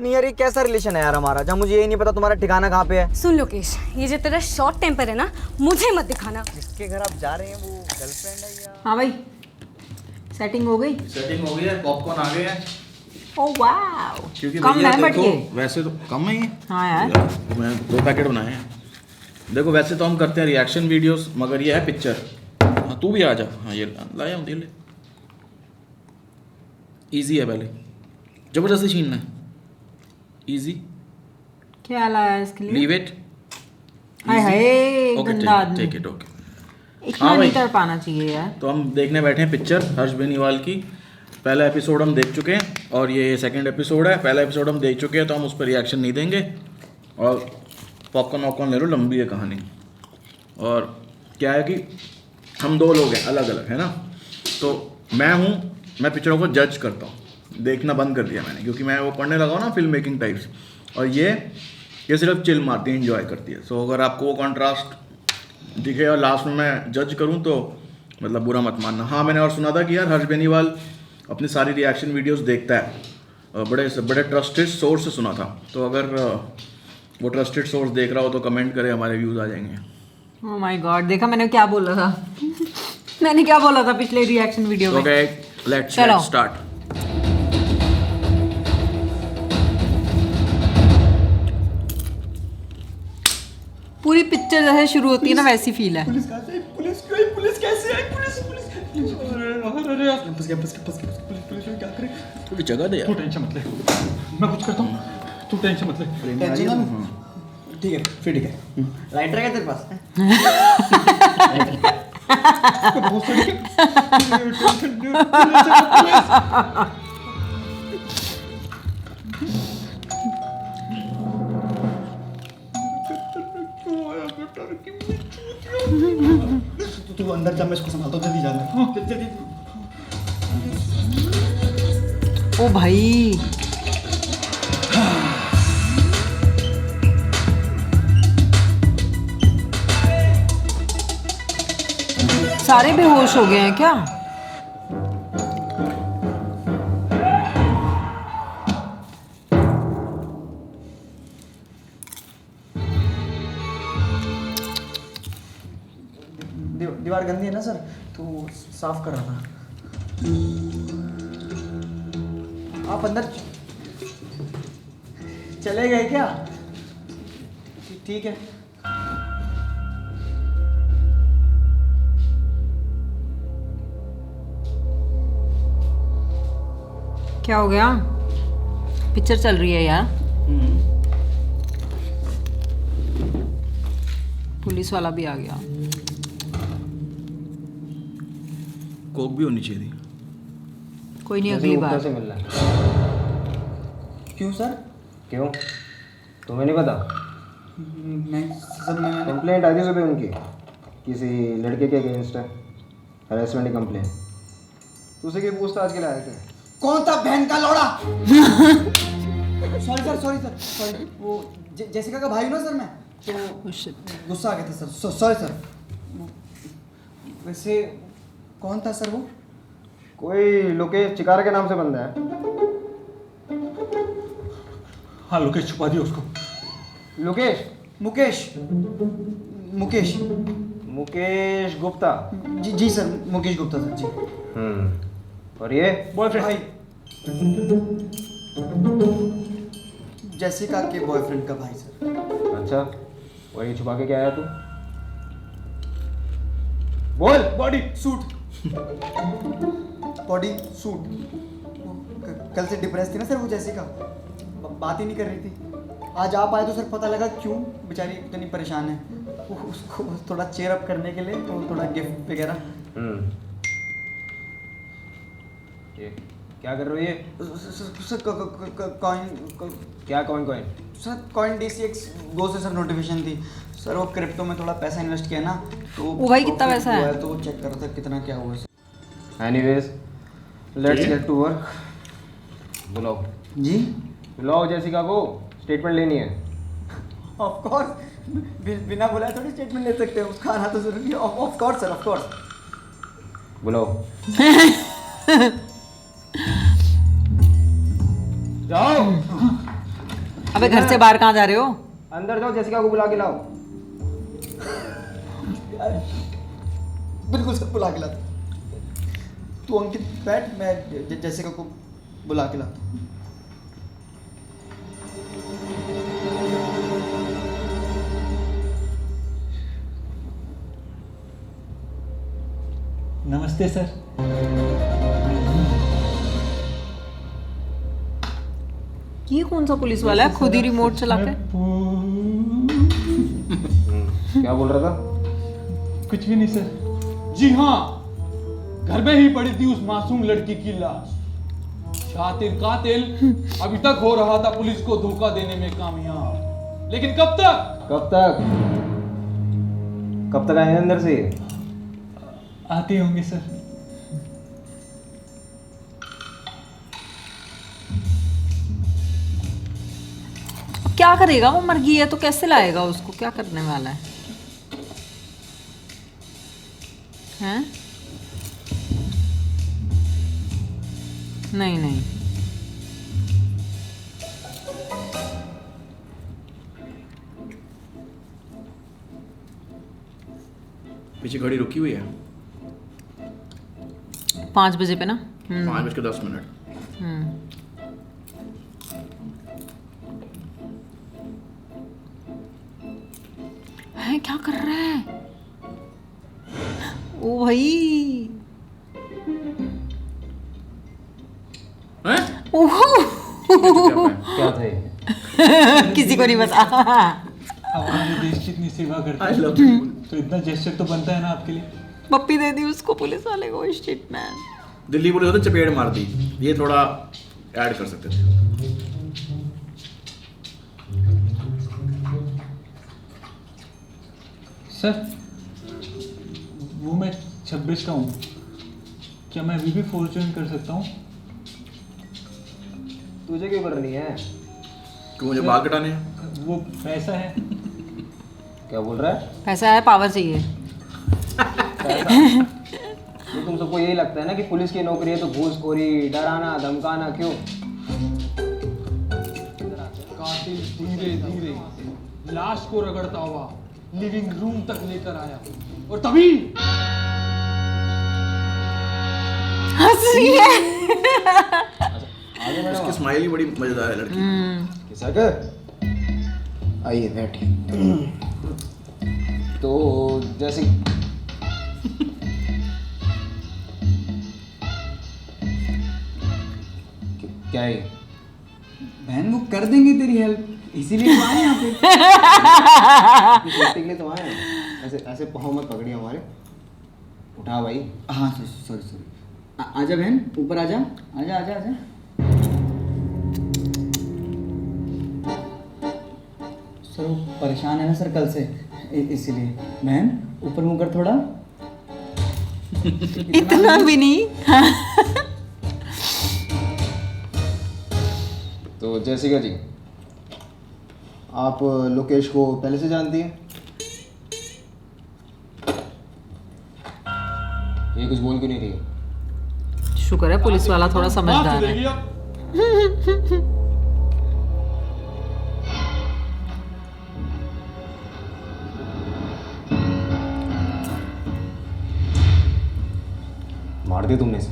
नहीं यार, ये कैसा रिलेशन है यार हमारा, जब मुझे यही नहीं पता तुम्हारा ठिकाना कहाँ पे है। सुन लोकेश, ये जो तेरा शॉर्ट टेम्पर है ना, मुझे मत दिखाना। जिसके घर आप जा रहे हैं वो गर्लफ्रेंड है या? हाँ भाई, सेटिंग हो गई। सेटिंग हो गई है, पॉपकॉर्न आ गए हैं। ओह वाव, क्योंकि कम भैया है बट देखो, ये वैसे तो कम है ये। हाँ यार। मैं 2 पैकेट बनाए हैं। देखो वैसे तो हम करते हैं रिएक्शन वीडियोस, मगर ये है पिक्चर। हाँ तू भी आ जा। हाँ ये लाया हूँ, दे ले। ईजी है, पहले जबरदस्ती छीनना है। ईजी, क्या लाया है इसके लिए? Leave it. हाय हाय, गंदा आदमी। Take it, okay. इतना हाँ नहीं भाई। कर पाना चाहिए यार। तो हम देखने बैठे हैं पिक्चर हर्ष बेनीवाल की। पहला एपिसोड हम देख चुके हैं और ये सेकंड एपिसोड है। पहला एपिसोड हम देख चुके हैं तो हम उस पर रिएक्शन नहीं देंगे। और पॉपकॉर्न वॉपकॉर्न ले लो, लंबी है कहानी। और क्या है कि हम 2 लोग हैं अलग अलग, है ना। तो मैं पिक्चरों को जज करता हूँ। देखना बंद कर दिया मैंने, क्योंकि मैं वो पढ़ने लगा हूँ ना फिल्म मेकिंग टाइप्स। और ये सिर्फ चिल मारती है, इन्जॉय करती है। सो अगर आपको वो कॉन्ट्रास्ट दिखे और लास्ट में मैं जज करूँ तो मतलब बुरा मत मानना। हाँ मैंने और सुना था कि यार हर्ष बेनीवाल अपनी सारी रिएक्शन वीडियोस देखता है, बड़े ट्रस्टेड सोर्स से सुना था। तो अगर वो ट्रस्टेड सोर्स देख रहा हो तो कमेंट करे, हमारे व्यूज़ आ जाएंगे। ओह माय गॉड, देखा मैंने क्या बोला था। मैंने क्या बोला था पिछले रिएक्शन वीडियो में। ओके लेट्स चलो। स्टार्ट। पूरी पिक्चर जैसे शुरू होती है ना, वैसी फील है। पुलिस कहाँ से आई? पुलिस कैसे आई? पुलिस पुलिस क्या करे? थोड़ी जगह दे तू यार। टेंशन मत ले, मैं कुछ करता हूँ, तू टेंशन मत ले। टेंशन ना, ठीक है फिर ठीक है। लाइटर है क्या तेरे पास? तू अंदर जा, मैं इसको संभालता हूँ। जल्दी जा, जल्दी। ओ भाई, सारे बेहोश हो गए हैं क्या? दीवार गंदी है ना सर, तो साफ कर रहा था। आप अंदर चले गए क्या? ठीक है। क्या हो गया? पिक्चर चल रही है यार। पुलिस वाला भी आ गया। कोक भी होनी चाहिए थी। कोई नहीं, अगली बार। से मिलना है। क्यों सर? क्यों, तुम्हें नहीं पता? नहीं सर, मैंने कंप्लेंट आई थी सुबह उनकी, किसी लड़के के अगेंस्ट है, हरेसमेंट की कंप्लेंट। उसी की पूछताछ के लिए आए थे। कौन था बहन का लौड़ा? सॉरी सर, वो जेसिका का भाई हूँ ना सर मैं, तो Oh shit. गुस्सा आ गया था सर। Sorry sir. वैसे कौन था सर वो? कोई लोकेश चिकारा के नाम से बंदा है। हाँ लोकेश, छुपा दिया उसको। लोकेश, मुकेश मुकेश गुप्ता। जी सर, मुकेश गुप्ता सर जी। और ये बॉयफ्रेंड भाई, जेसिका के बॉयफ्रेंड का भाई सर। अच्छा, और ये छुपा के क्या आया तू? बोल। Body suit. कल से डिप्रेस थी ना सर वो जेसिका, बात ही नहीं कर रही थी। आज आप आए तो सर पता लगा क्यों बेचारी इतनी परेशान है। उसको थोड़ा चेयर अप करने के लिए तो थोड़ा गिफ्ट वगैरह। ये क्या कर रही है? सर कॉइन, क्या कॉइन? सर कॉइन DCX 2 से सर नोटिफिकेशन थी सर। वो क्रिप्टो में थोड़ा पैसा इन्वेस्ट किया ना, तो ओ भाई, कितना पैसा है? तो वो चेक कर रहा था कितना क्या हुआ sir. Anyways, let's get to work. बुलाओ जी बुलाओ जेसिका को, स्टेटमेंट लेनी है। ऑफ कोर्स, बिना बुलाए थोड़ी स्टेटमेंट ले सकते हैं, उसका आना तो जरूरी है। Of course sir, of course. बुलाओ। जाओ। अबे घर से बाहर कहाँ जा रहे हो? अंदर जाओ, जेसिका को बुला के लाओ। बिल्कुल सर, बुला के लाता। तू अंकित बैठ, मैं जेसिका को बुला के लाता हूँ। नमस्ते सर। ये कौन सा पुलिस वाला है खुद ही रिमोट चला के? क्या बोल रहा था? कुछ भी नहीं सर। जी हाँ, घर में ही पड़ी थी उस मासूम लड़की की लाश। शातिर कातिल अभी तक हो रहा था पुलिस को धोखा देने में कामयाब, लेकिन कब तक? कब तक आए अंदर से? आते होंगे सर। क्या करेगा वो? मर गई है तो कैसे लाएगा उसको? क्या करने वाला है? हैं? नहीं नहीं, पीछे घड़ी रुकी हुई है 5 बजे पे ना। 5:10। है क्या कर रहा है? ओ भाई, हैं? ओहो क्या था ये? किसी को नहीं बता। हमारे देश की इतनी सेवा करते आई हैं लव यू। तो इतना जेस्चर तो बनता है ना आपके लिए। पप्पी दे दी उसको पुलिस वाले को। Shit man. दिल्ली पुलिस होते चपेट मार दी, ये थोड़ा ऐड कर सकते थे। सर, वो मैं 26 का हूँ, क्या मैं अभी भी फॉर्च्यून कर सकता हूँ? तुझे क्यों करनी है? क्यों, मुझे बाल कटाने हैं? वो पैसा है। क्या बोल रहा है? पैसा है, पावर चाहिए। ये तुम सबको यही लगता है ना कि पुलिस की नौकरी है तो घूसखोरी, डराना, धमकाना, क्यों? कातिल धीरे धीरे लाश को रगड़ता हुआ लिविंग रूम तक लेकर आया और तभी हंस रही है। आगे बढ़ो। इसकी स्माइल ही बड़ी मजेदार है लड़की। किसा कर? आइए बैठिए। तो जैसे क्या है? बहन वो कर देंगे तेरी हेल्प, इसीलिए तो आए यहाँ पे। सेफ्टी के लिए तो आए हैं। ऐसे ऐसे पाँव मत पकड़िए हमारे। उठा भाई। हाँ सॉरी सॉरी। आजा बहन, ऊपर आजा, आजा आजा आजा। सर वो परेशान है ना सर कल से, इसीलिए। बहन ऊपर मुँह कर थोड़ा। इतना भी नहीं। तो जैसिका जी, आप लोकेश को पहले से जानती हैं? ये कुछ बोल क्यों नहीं रही है? शुक्र है पुलिस वाला थोड़ा समझदार है। चलेगी अब। मार दिया तुमने इसे?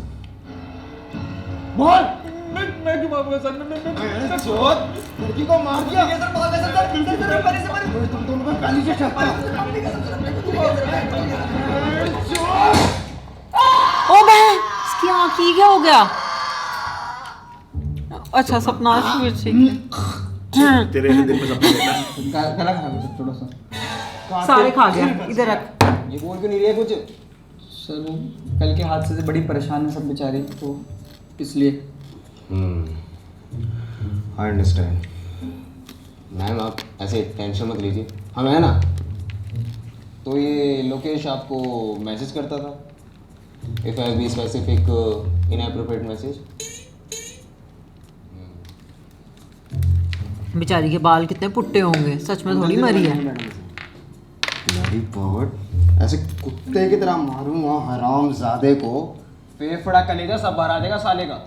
बोल। मैं क्यों मारूंगा सर? मैं लड़की को मार दिया। तुम दोनों में पहले से छपा। ओ बहन, इसकी आँख ही क्या हो गया? अच्छा सपना फिर ठीक है। तेरे दिल में सपना देखा। गला खा गया थोड़ा सा। सारे खा गया। इधर रख। ये बोल क्यों नहीं रही है कुछ? सर वो कल के हादसे से बड़ी परेशान है सब बेचारी, तो इसलिए। I understand. मैम आप ऐसे टेंशन मत लीजिए, हम है ना। तो ये लोकेश आपको मैसेज करता था? If I be specific, inappropriate message. बेचारी के बाल कितने पुट्टे होंगे, सच में थोड़ी मरी है। ब्लडी पॉवर्ड, ऐसे कुत्ते की तरह मारूंगा हरामजादे को, फेफड़ा कलेजा सब बाहर आ जाएगा साले का।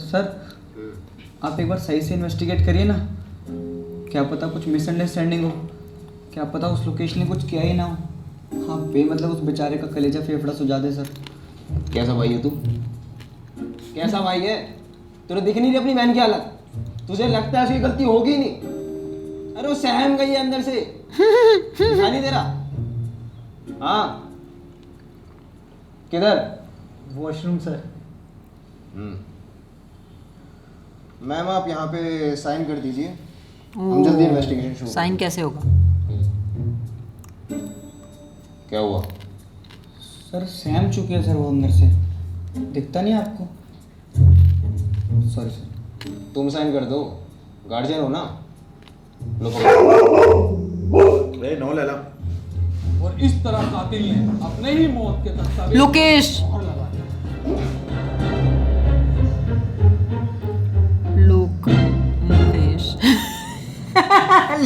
सर आप एक बार सही से इन्वेस्टिगेट करिए ना, क्या पता कुछ मिसअंडरस्टैंडिंग हो, क्या पता उस लोकेश ने कुछ किया ही ना हो, हाँ मतलब उस बेचारे का कलेजा फेफड़ा सुझा दे सर। कैसा भाई है तू? कैसा भाई है? तुझे दिख नहीं रही अपनी बहन की हालत? तुझे लगता है उसकी गलती होगी नहीं? अरे वो सहम गई है अंदर से, दिखाई नहीं दे रहा? हाँ किधर? Washroom sir. मैम आप यहाँ पे साइन कर दीजिए, हम जल्दी इन्वेस्टिगेशन शुरू। साइन कैसे होगा? क्या हुआ? सर सहम चुके हैं सर वो अंदर से, दिखता नहीं आपको? Sorry sir. तुम साइन कर दो, गार्जियन हो ना। लो पकड़ो। ए नो लैला। और इस तरह कातिल ने अपने ही मौत के दस्तावेज लोकेश। और लगाए। लोक मुकेश।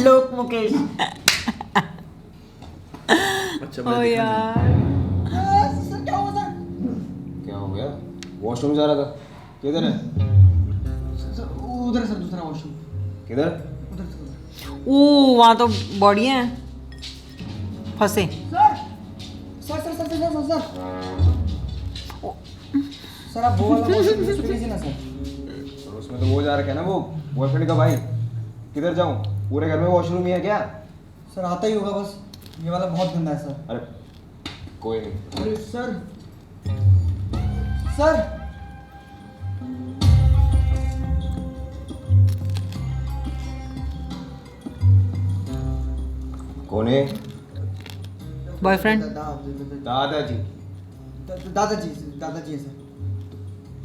लोक मुकेश। अच्छा ओ यार सर क्या हुआ सर? क्या हो गया? वॉशरूम जा रहा था, किधर है? सर उधर सर, दूसरा वॉशरूम किधर? उधर सर। ओ वहाँ तो बॉडी है फंसे। Sir sir sir sir sir sir sir आप वो वाला वॉशरूम यूज कीजिए ना सर। और उसमें तो वो जा रखा है ना, वो बॉयफ्रेंड का भाई। किधर जाऊँ? पूरे घर में वॉशरूम ही है क्या? सर आता ही होगा, बस ये वाला बहुत गंदा है सर। अरे कोई नहीं। अरे सर सर कौन है? बॉयफ्रेंड। दादाजी। दादाजी दादाजी है सर।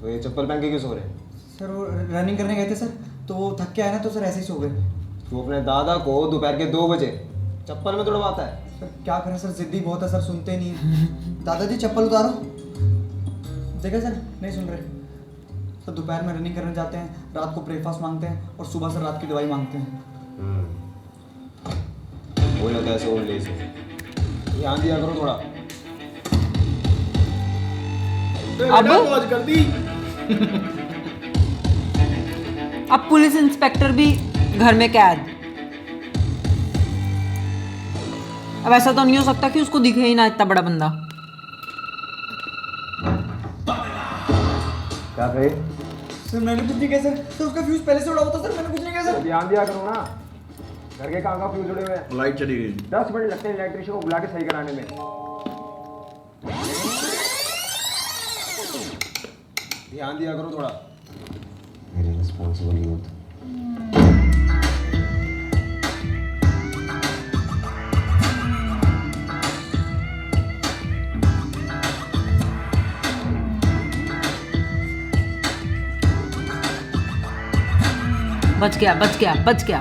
तो ये चप्पल पहन के क्यों सो रहे? सर वो रनिंग करने गए थे सर, तो वो थक के आए ना, तो सर ऐसे ही सो गए। तू अपने दादा को दोपहर के 2 बजे चप्पल में तोड़वाता है? सर क्या करें सर, जिद्दी बहुत है सर, सुनते नहीं है। दादाजी चप्पल उतारो। देखा सर, नहीं सुन रहे सर। दोपहर में रनिंग करने जाते हैं, रात को ब्रेकफास्ट मांगते हैं, और सुबह से रात की दवाई मांगते हैं। हो जाता है ऐसे ओल्ड एज में। ध्यान दिया करो थोड़ा। अब? मौज कर दी। अब पुलिस इंस्पेक्टर भी घर में कैद। अब ऐसा तो नहीं हो सकता कि उसको दिखे ही ना इतना बड़ा बंदा। क्या कहे? सर मैंने कुछ नहीं कहा सर, तो उसका फ्यूज पहले से उड़ा हुआ था सर, मैंने कुछ नहीं कहा सर। ध्यान दिया करो ना, घर के कहाँ फ्यूज जुड़े हुए हैं। लाइट चली गई। 10 मिनट लगते हैं इलेक्ट्रिशियन को बुला के सही कराने में। ध्यान दिया करो थोड़ा। मेरी रिस्पॉन्सिबल यूथ। बच गया बच गया बच गया।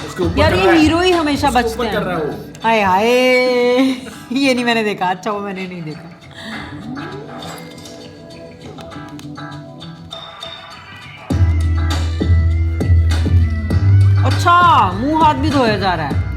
उसके ऊपर यार कर ये रहा है। हीरो ही हमेशा उसके बचते ऊपर कर रहा है हैं। वो। हाय हाय ये नहीं मैंने देखा। अच्छा वो मैंने नहीं देखा। अच्छा मुंह हाथ भी धोया जा रहा है।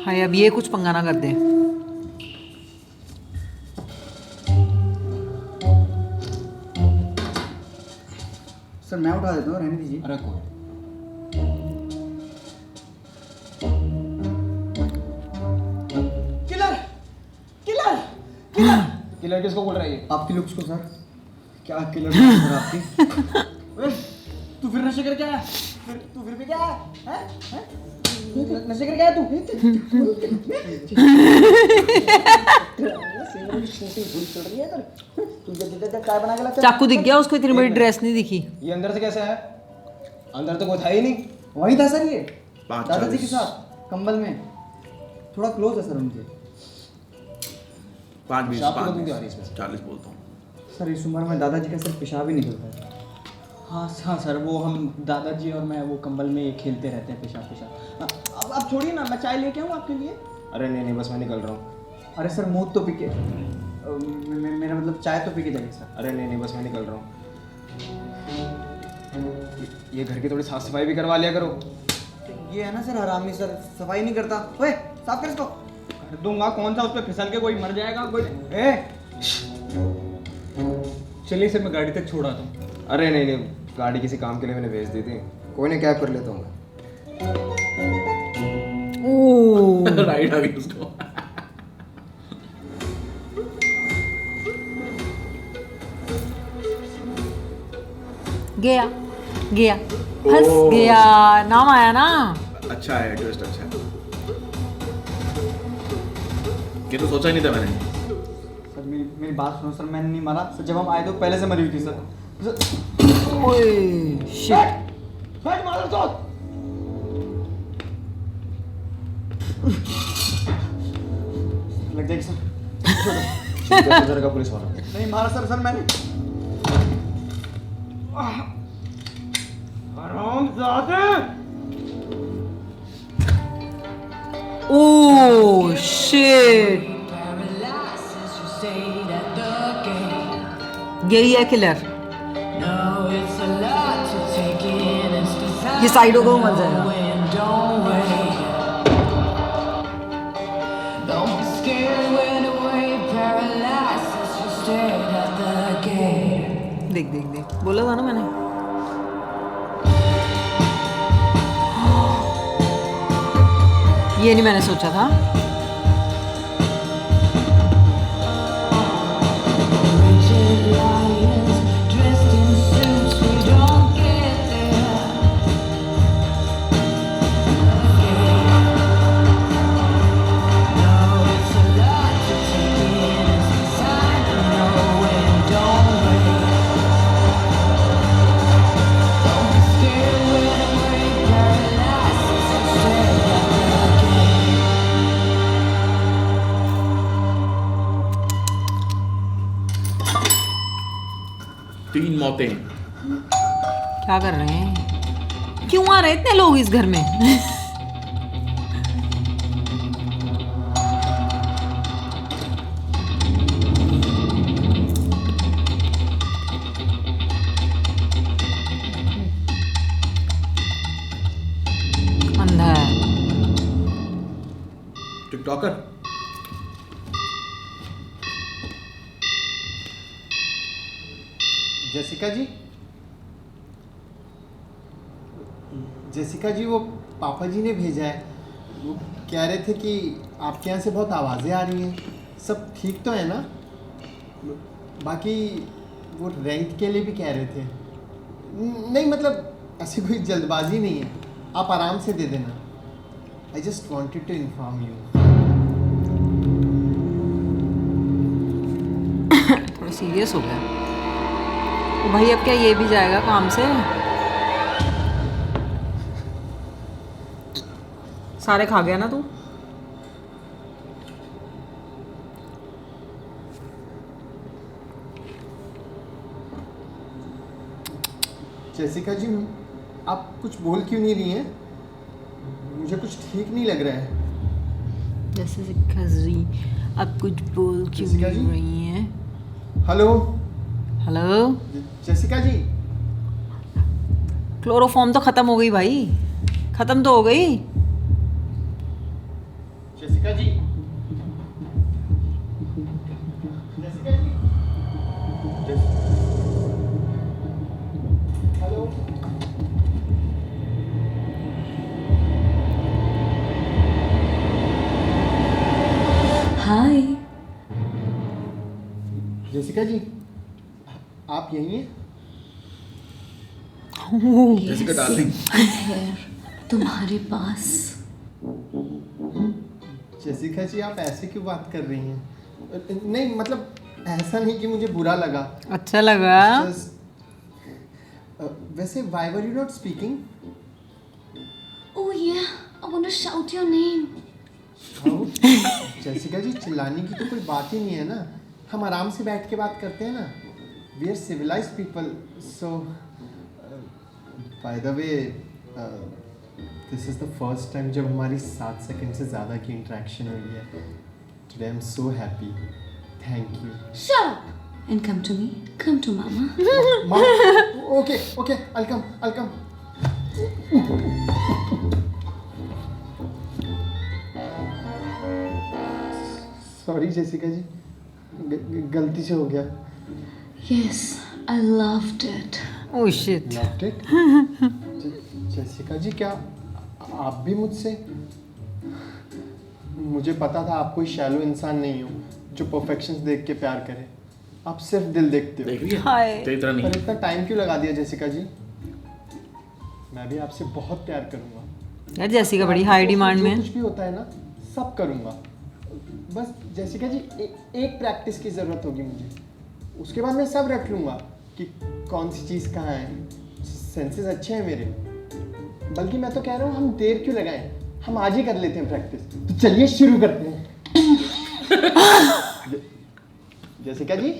हाय अब ये कुछ पंगा ना कर दे। सर मैं उठा देता हूँ, रहने दीजिए। अरे कोई किलर किलर किलर किलर किसको बोल रहा है ये? आपकी लुक्स को सर। क्या किलर सर आपकी? ओए, तू फिर नशे करके आया? तू फिर भी क्या आया? हैं? नशे करके आया तू? छोटी भूल चढ़ रही है इधर। तू जब काय बना के लगता है? चाकू दिख गया उसको? इतनी बड़ी ड्रेस नहीं दिखी। ये अंदर से कैसे है? अंदर तो कोई था ही नहीं। वही था सर ये, 5:40 दादाजी के साथ कंबल में। थोड़ा क्लोज है सर उनके। 5:20 आपको तो नहीं आ रही इसमें से। 40 बोलता हूँ। सर इस उम्र में दादाजी का सिर्फ पेशाब ही निकलता है। हाँ हाँ सर, वो हम दादाजी और मैं वो कंबल में ये खेलते रहते हैं पेशाब पेशाब। अब छोड़िए ना, मैं चाय लेके आऊँ आपके लिए? अरे नहीं बस मैं निकल रहा हूँ। अरे सर मूड तो पी के मेरा मतलब चाय तो पी के जाइए सर। अरे नहीं बस मैं निकल रहा हूँ। ये घर की थोड़ी साफ सफाई भी करवा लिया करो। ये है ना सर हरामी सर, सफाई नहीं करता। ओए साफ कर इसको। कर दूंगा, कौन सा उस पर फिसल के कोई मर जाएगा कोई? चलिए सर, मैं गाड़ी तक छोड़ा दूँ। अरे नहीं गाड़ी किसी काम के लिए मैंने भेज दी थी, कोई नहीं कैब कर लेता हूँ मैं। राइट आ गई उसको। गया गया फंस गया, नाम आया ना। अच्छा है, ट्विस्ट अच्छा है। ये तो सोचा ही नहीं था मैंने। सर मेरी बात सुनो सर, मैंने नहीं मारा सर। जब हम आए तो पहले से मरी हुई थी सर। ओए शिट। लग जाएगी सर। जरा का पुलिस वाला। नहीं मारा सर, सर मैंने। ओह शिट, यही है किलर। ये साइडों को मर जाएगा। देख देख देख, बोला था ना मैंने। ये नहीं मैंने सोचा था। तीन मौतें। क्या कर रहे हैं? क्यों आ रहे इतने लोग इस घर में? अंधा है। टिकटॉकर। जेसिका जी वो पापा जी ने भेजा है। वो कह रहे थे कि आपके यहाँ से बहुत आवाज़ें आ रही हैं, सब ठीक तो है ना? बाकी वो रेंट के लिए भी कह रहे थे। नहीं मतलब ऐसी कोई जल्दबाजी नहीं है, आप आराम से दे देना। I just wanted to inform you. थोड़ा सीरियस हो गया। तो भाई अब क्या ये भी जाएगा काम से? सारे खा गया ना तू? जेसिका जी आप कुछ बोल क्यों नहीं रही हैं? मुझे कुछ ठीक नहीं लग रहा है। जेसिका जी अब कुछ बोल क्यों जेसिका जी? नहीं रही हैं? हेलो हेलो, जेसिका जी। क्लोरोफॉर्म तो खत्म हो गई भाई, खत्म तो हो गई। जेसिका जी, जेसिका जी, हेलो। हाय। जेसिका जी आप यहीं हैं? Jessica darling. तुम्हारे पास। जेसिका जी आप ऐसे क्यों बात कर रही हैं? नहीं मतलब ऐसा नहीं कि मुझे बुरा लगा। अच्छा लगा। वैसे why were you not speaking? Oh yeah, I want to shout your name. How? Jessica ji चिल्लाने की तो कोई बात ही नहीं है ना, हम आराम से बैठ के बात करते हैं ना। we are civilized people, so by the way, this is the first time जब हमारी 7 सेकंड से ज़्यादा की इंटरेक्शन हुई है. Today I'm so happy. Thank you. Shut up and come to me. Come to mama. Mom, okay, I'll come. Sorry Jessica ji, गलती से हो गया. Yes, I loved it. Oh shit. Loved it? Jessica ji, क्या आप भी मुझसे? मुझे पता था आप कोई शैलो इंसान नहीं हो जो परफेक्शंस देख के प्यार करे. आप सिर्फ दिल देखते हो. देख लिया हाय। तेरी तरह पर नहीं. इतना टाइम क्यों लगा दिया जेसिका जी? मैं भी आपसे बहुत प्यार करूंगा. यार जेसिका बड़ी हाई डिमांड में. जो कुछ भी होता है ना, सब करूंगा. बस जेसिका जी, एक प्रैक्टिस की ज़रूरत होगी मुझे. उसके बाद मैं सब रख लूँगा कि कौन सी चीज़ कहाँ है. सेंसेस अच्छे हैं मेरे. बल्कि मैं तो कह रहा हूँ, हम देर क्यों लगाएं, हम आज ही कर लेते हैं प्रैक्टिस. तो चलिए शुरू करते हैं. जेसिका जी,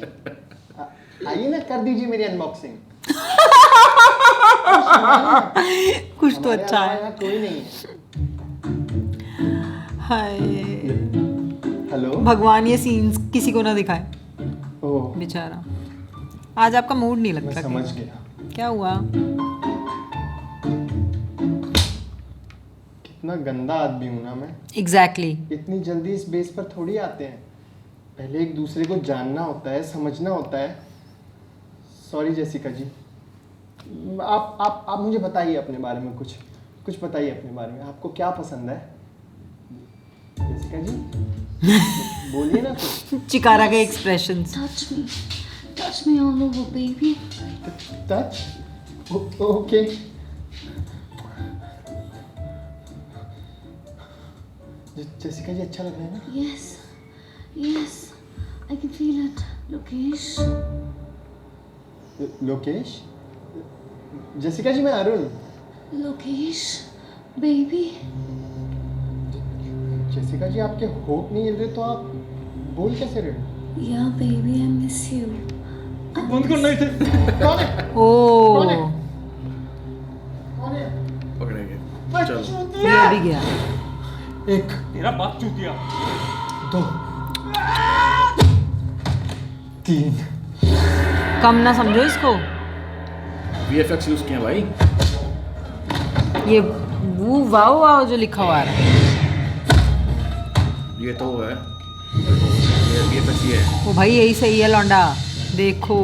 आइए ना, कर दीजिए मेरी अनबॉक्सिंग. कुछ तो अच्छा है. यहाँ कोई नहीं है. Hi hello. भगवान ये सीन्स किसी को ना दिखाए ओह, बेचारा. आज आपका मूड नहीं मैं लगता. समझ गया. क्या हुआ? कितना गंदा आदमी हूँ ना मैं. एग्जैक्टली. इतनी जल्दी इस बेस पर थोड़ी आते हैं. पहले एक दूसरे को जानना होता है, समझना होता है. सॉरी जेसिका जी. आप मुझे बताइए अपने बारे में, कुछ बताइए अपने बारे में. आपको क्या पसंद है जेसिका जी? बोलिए ना कुछ. चिकारा के expressions. Touch me all over, baby. Touch. Okay. Jessica ji, अच्छा लग रहा है ना? Yes, I can feel it. Lokesh. Lokesh. Jessica ji, मैं Arun. Lokesh, baby. Jessica ji, आपके होठ नहीं हिल रहे तो आप बोल कैसे रहे हो? Yeah, baby, I miss you. बंद करना इसे. कौन है? ओ पकड़ेंगे. चलो. ये भी गया. एक, तेरा बाप चूतिया. 2, 3. कम ना समझो इसको. VFX यूज किए भाई. ये वो वाओ जो लिखा हुआ है. ये तो है. ये VFX ये है. वो भाई यही सही है लौंडा. देखो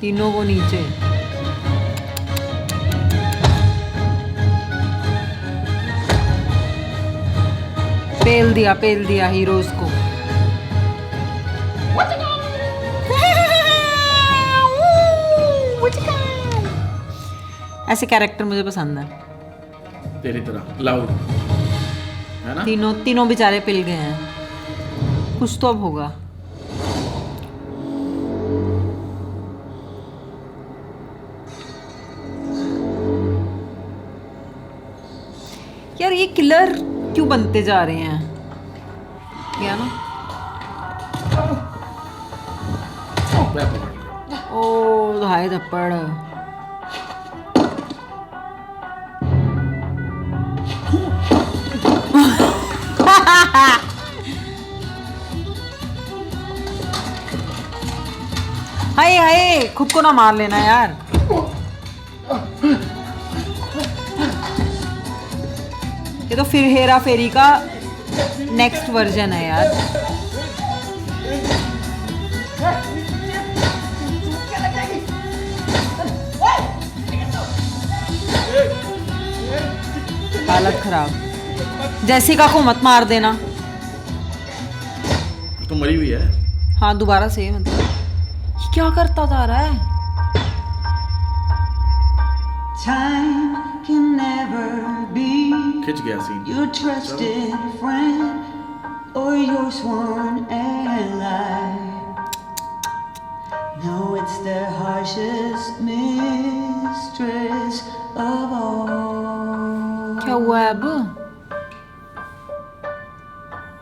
तीनों को नीचे. पेल दिया हीरोज को. ऐसे कैरेक्टर मुझे पसंद है. तेरी तरह लाउड है ना. तीनों बेचारे पिल गए हैं. कुछ तो अब होगा. यार ये किलर क्यों बनते जा रहे हैं? क्या ना. मैं पकड़ लिया. ओ धाए थप्पड़. हाय खुद को ना मार लेना यार. ये तो फिर हेरा फेरी का नेक्स्ट वर्जन है यार. हालत खराब. जेसिका को मत मार देना. तो मरी हुई है. हाँ दोबारा से मतलब ये क्या करता जा रहा है? Time can never be खिंच गया scene. your trusted friend or your sworn ally. No, it's the harshest mistress of all. क्या हुआ है अब?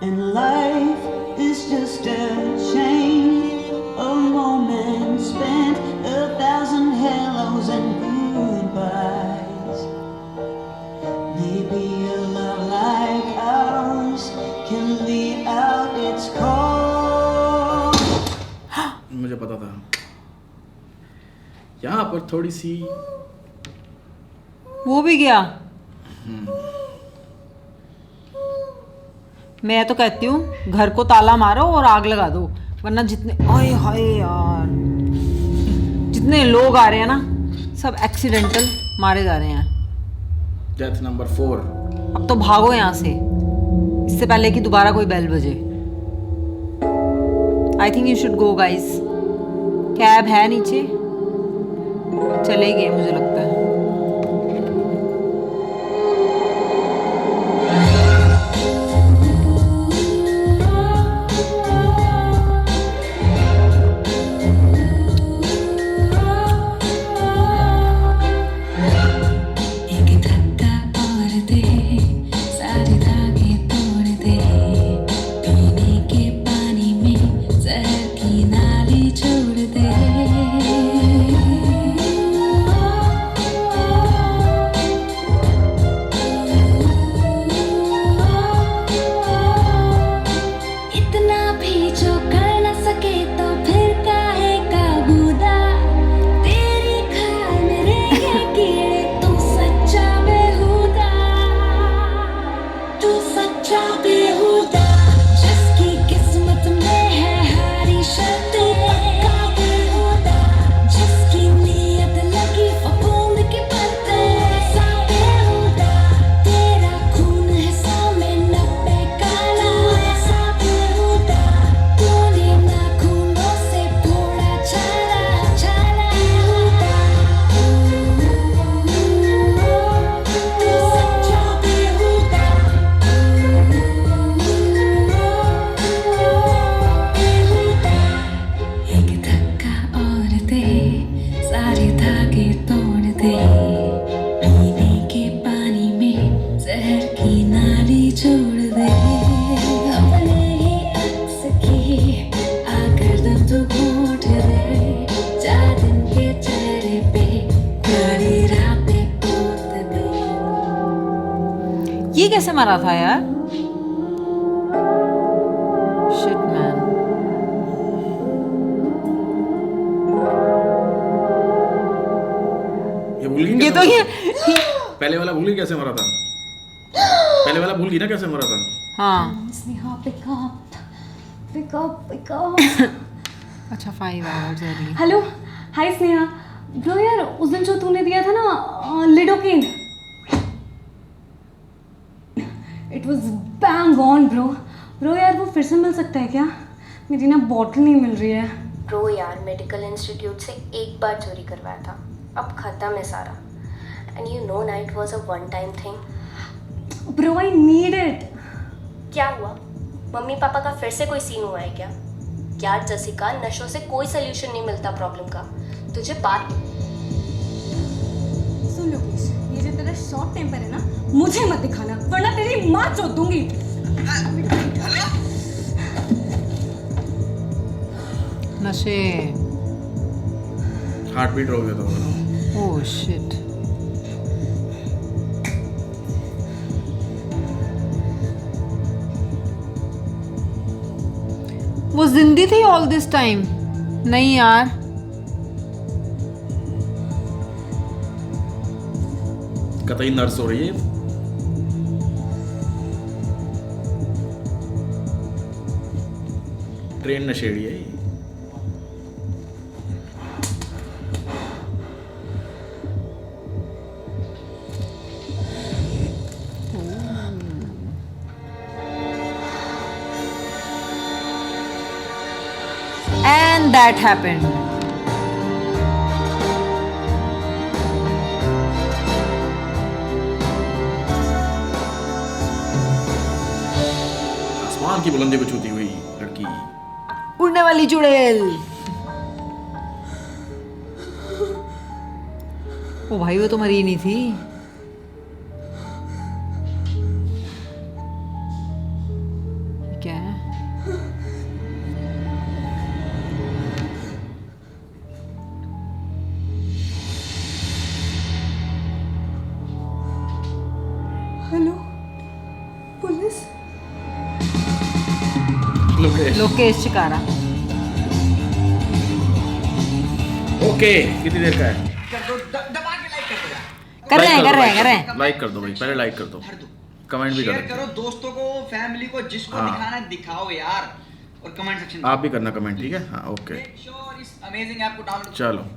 And life is just a chain of moments spent, a यहाँ पर थोड़ी सी वो भी गया। मैं तो कहती हूँ घर को ताला मारो और आग लगा दो, वरना जितने ओए हाय यार जितने लोग आ रहे हैं ना सब एक्सीडेंटल मारे जा रहे हैं। Death number 4। अब तो भागो यहाँ से, इससे पहले कि दोबारा कोई बेल बजे। I think you should go guys. Cab है नीचे, चले गए मुझे लगता है। ये कैसे मरा था यार? Shit man. ये भूल गई ये कैसे तो मरा ये था? पहले वाला भूल गई कैसे मरा था? पहले वाला भूल गई ना कैसे मरा था? हाँ स्नेहा पिक अप। अच्छा 5 hours early। हेलो, हाय स्नेहा। ब्रो यार उस दिन जो तूने दिया था ना lidocaine, it was bang on bro यार वो फिर से मिल सकता है क्या? मेरी ना बॉटल नहीं मिल रही है। ब्रो यार मेडिकल इंस्टीट्यूट से एक बार चोरी करवाया था, अब खत्म है सारा। एंड यू नो ना it was a one time thing. Bro I need it. क्या हुआ? मम्मी पापा का फिर से कोई सीन हुआ है क्या? यार जसिका, नशों से कोई सोल्यूशन नहीं मिलता प्रॉब्लम का। तुझे बात सुन लोकेश, ये जो तेरा शॉर्ट टेम्पर है ना, मुझे मत दिखाना वरना तेरी माँ चोद दूंगी। नशे। हार्ट बीट हो गया था। Oh shit. वो जिंदी थी ऑल दिस टाइम? नहीं यार। कतई नर्स हो रही है। ट्रेन नशेड़ी है ये। And that happened. आसमान की बुलंदी को छूती हुई लड़की। उड़ने वाली चुड़ैल। ओ भाई वो तो मरी नहीं थी। क्या है? Hello police. Lokesh. Lokesh Chikara. Okay okay कितनी देर का है? कर रहे हैं लाइक कर दो भाई, पहले लाइक कर दो, कमेंट भी शेयर कर करो दोस्तों को, फैमिली को, जिसको हाँ। दिखाना है दिखाओ यार, और कमेंट सेक्शन आप भी करना कमेंट, ठीक है? हाँ ओके श्योर इस अमेजिंग ऐप को डाउनलोड चलो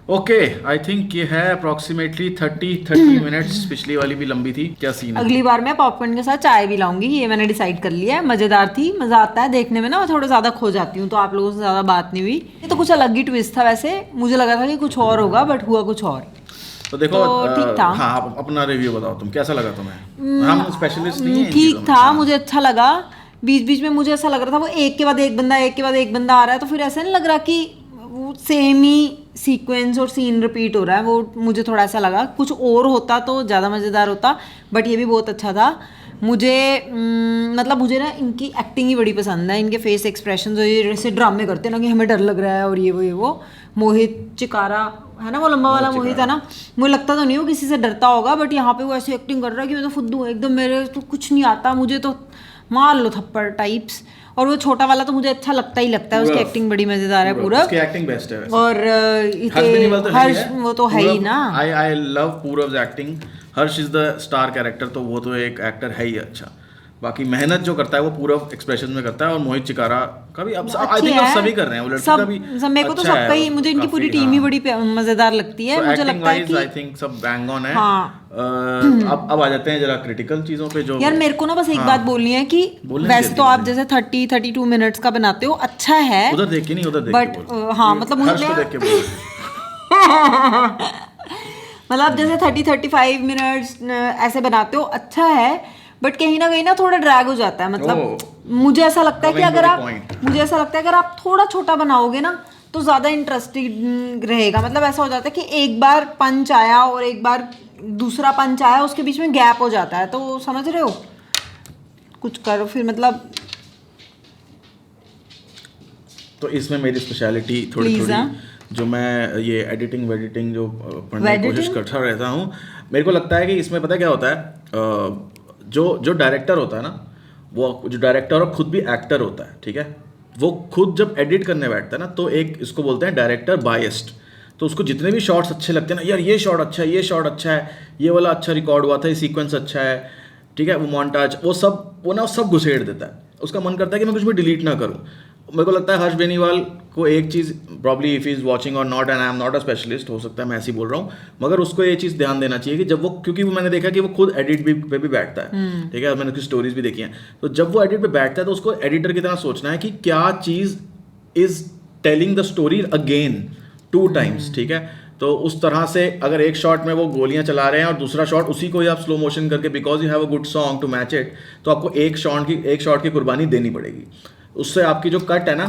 ओके। आई थिंक ये है अप्रोक्सीमेटली 30 मिनट्स। पिछली वाली भी लंबी थी। क्या सीन है? अगली बार मैं पॉपकॉर्न के साथ चाय भी लाऊंगी, ये मैंने डिसाइड कर लिया है। मजेदार थी, मजा आता है देखने में ना। मैं थोड़ा ज्यादा खो जाती हूँ, तो आप लोगों से ज्यादा बात नहीं हुई। ये तो कुछ अलग ही ट्विस्ट था वैसे, मुझे लगा था कि कुछ और होगा बट हुआ कुछ और। तो देखो तो ठीक था। हाँ आप अपना रिव्यू बताओ, तुम कैसा लगा तुम्हें? हम स्पेशलिस्ट नहीं हैं इन ठीक चीज़ों में। था, हाँ। मुझे अच्छा लगा। बीच बीच में मुझे ऐसा लग रहा था वो एक के बाद एक बंदा आ रहा है, तो फिर ऐसा नहीं लग रहा कि वो सेम ही सीक्वेंस और सीन रिपीट हो रहा है। वो मुझे थोड़ा ऐसा लगा, कुछ और होता तो ज़्यादा मज़ेदार होता। बट ये भी बहुत अच्छा था। मुझे मतलब मुझे ना इनकी एक्टिंग ही बड़ी पसंद है, इनके फेस एक्सप्रेशन जो ये जैसे ड्रामे करते हैं ना कि हमें डर लग रहा है और ये वो मोहित चिकारा है ना, वो लंबा वाला मोहित है ना, मुझे लगता तो नहीं वो किसी से डरता होगा, बट यहाँ पे वो ऐसी एक्टिंग कर रहा है कि मैं तो फुद्दू हूँ एकदम, मेरे तो कुछ नहीं आता, मुझे तो मार लो थप्पड़ टाइप्स। और वो छोटा वाला तो मुझे अच्छा लगता ही लगता है, उसकी एक्टिंग बड़ी मजेदार है पूरा। उसकी एक्टिंग बेस्ट है वैसे। और हर्ष वो तो है ही ना। I love Purav's acting. Harsh is the star character, तो वो तो एक एक्टर है ही अच्छा। बाकी मेहनत जो करता है वो पूरव एक्सप्रेशन में करता है। और मोहित चिकारा का भी अब आई थिंक अब सभी कर रहे हैं, वो लड़की का भी सब मेरे को तो अच्छा सबका ही, है, मुझे इनकी पूरी काफी, टीम ही हाँ। बड़ी मजेदार लगती है। मुझे लगता है कि आई थिंक सब बैंग ऑन है। हाँ। अब आ जाते हैं जरा क्रिटिकल चीजों पे जो यार मेरे को ना बस एक हाँ। बात बोलनी है कि बोलने वैसे दे तो दी आप मुझे। जैसे 32 मिनट्स का बनाते हो, अच्छा है। उधर देख के नहीं, उधर देख बट के बोल। हाँ मतलब हर्ष को मुझे देख के बोल। मतलब जैसे 30-35 मिनट्स ऐसे बनाते हो, अच्छा है। बट कहीं ना थोड़ा ड्रैग हो जाता है। मतलब मुझे ऐसा लगता है कि अगर आप थोड़ा छोटा बनाओगे ना तो ज्यादा इंटरेस्टिंग रहेगा। मतलब ऐसा हो जाता है कि एक बार पंच आया और एक बार दूसरा पंच आया, उसके बीच में गैप हो जाता है। तो समझ रहे हो, कुछ करो फिर मतलब। तो इसमें मेरी स्पेशलिटी थोड़ी जो मैं ये एडिटिंग जो पढ़ने की कोशिश करता रहता हूँ। मेरे को लगता है कि इसमें पता क्या होता है, जो डायरेक्टर होता है ना, वो जो डायरेक्टर और खुद भी एक्टर होता है, ठीक है, वो खुद जब एडिट करने बैठता है ना, तो एक इसको बोलते हैं डायरेक्टर बायस्ड। तो उसको जितने भी शॉट्स अच्छे लगते हैं ना, यार ये शॉट अच्छा है, ये शॉट अच्छा है, ये वाला अच्छा रिकॉर्ड हुआ था, ये सीक्वेंस अच्छा है, ठीक है, वो मोन्टाज, वो सब घुसेड़ देता है। उसका मन करता है कि मैं कुछ भी डिलीट ना करूँ। मेरे को लगता है हर्ष बेनीवाल को एक चीज़, प्रॉब्ली इफ इज़ वॉचिंग और not, and I am not a specialist, हो सकता है मैं ऐसे ही बोल रहा हूँ, मगर उसको ये चीज़ ध्यान देना चाहिए कि जब वो, क्योंकि वो मैंने देखा कि वो खुद एडिट पे भी बैठता है, ठीक है, मैंने उसकी स्टोरीज भी देखी हैं। तो जब वो एडिट पे बैठता है तो उसको एडिटर की तरह सोचना है कि क्या चीज़ is telling the story again 2 times, ठीक है। तो उस तरह से अगर एक शॉट में वो गोलियां चला रहे हैं और दूसरा शॉट उसी को ही आप स्लो मोशन करके, because you have a good song to match it, तो आपको एक शॉट की कुर्बानी देनी पड़ेगी। उससे आपकी जो कट है ना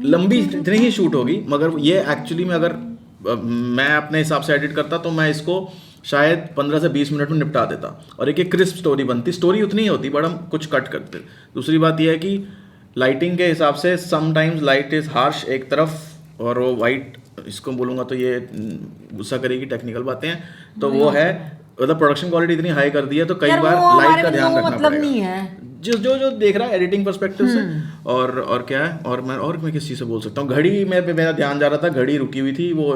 लंबी इतनी ही शूट होगी, मगर ये एक्चुअली में अगर मैं अपने हिसाब से एडिट करता तो मैं इसको शायद 15 से 20 मिनट में निपटा देता और एक क्रिस्प स्टोरी बनती। स्टोरी उतनी ही होती बट हम कुछ कट करते। दूसरी बात यह है कि लाइटिंग के हिसाब से समटाइम्स लाइट इज हार्श एक तरफ, और वो वाइट, इसको बोलूँगा तो ये गुस्सा करेगी, टेक्निकल बातें हैं, तो वो है मतलब प्रोडक्शन क्वालिटी इतनी हाई कर दी है, तो कई बार लाइट का ध्यान रखना मतलब पड़ेगा। नहीं है जो देख रहा है एडिटिंग पर्सपेक्टिव से। और क्या है, और मैं किस चीज़ से बोल सकता हूँ, घड़ी में मेरा ध्यान जा रहा था, घड़ी रुकी हुई थी वो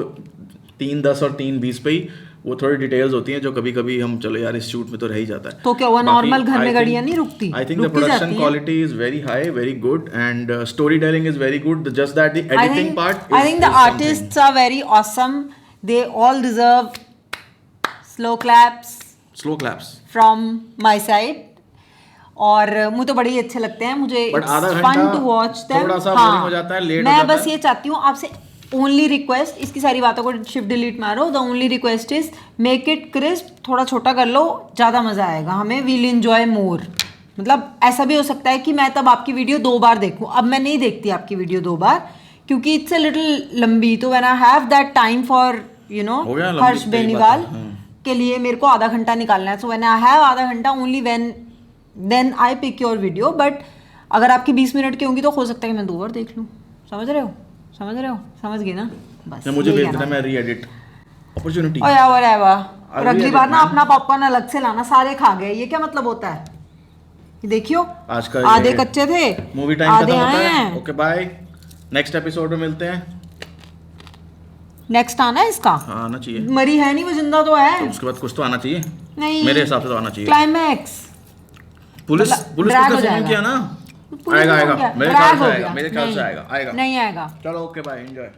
3:10 और 3:20 पे ही। वो थोड़ी डिटेल्स होती हैं जो कभी कभी हम, चलो यार इस शूट में तो रह ही जाता है। तो क्या हुआ, नॉर्मल घर में घड़ियां नहीं रुकती? I think the production quality is very high, very good, and story telling is very good, just that the editing part, I think the artists are very awesome, they all deserve slow claps from my side. और मुझे तो बड़े ही अच्छे लगते हैं, मुझे fun to watch them. थोड़ा सा बोरिंग हो जाता है, लेट हो मैं जाता बस ये चाहती हूँ आपसे, ओनली रिक्वेस्ट, इसकी सारी बातों को शिफ्ट डिलीट मारो, the only request is make it crisp, थोड़ा छोटा कर लो, ज़्यादा मज़ा आएगा हमें, वील एंजॉय मोर। मतलब ऐसा भी हो सकता है कि मैं तब आपकी वीडियो 2 बार देखूँ। अब मैं नहीं देखती आपकी वीडियो 2 बार क्योंकि इट्स अ लिटिल लंबी, तो when I have that time for you know Harsh Beniwal के लिए मेरे को आधा घंटा निकालना है, सो व्हेन आई हैव आधा घंटा only then I pick your video. But अगर आपकी 20 मिनट की होंगी तो हो सकता है कि मैं 2 बार देख लूँ। समझ रहे हो, समझ गए ना? बस मुझे भेज देना, मैं री एडिट अपॉर्चुनिटी। और अगली बार ना अपना पॉपकॉर्न अलग से लाना, सारे खा गए, ये क्या मतलब होता है? देखियो आज का आधे कच्चे थे, मूवी टाइम खत्म होता है। ओके बाय, नेक्स्ट एपिसोड में मिलते हैं। नेक्स्ट आना है इसका। हाँ आना चाहिए। मरी है नहीं वो, जिंदा तो है। तो उसके बाद कुछ तो आना चाहिए। नहीं, मेरे हिसाब से तो आना चाहिए। क्लाइमैक्स। पुलिस पुलिस drag उसने हो फोन जाएगा। किया ना। पुलिस आएगा हो आएगा गया, मेरे drag ख्याल से हो आएगा, गया। मेरे ख्याल से नहीं, आएगा आएगा। नहीं आएगा। चलो ओके बाय एंजॉय।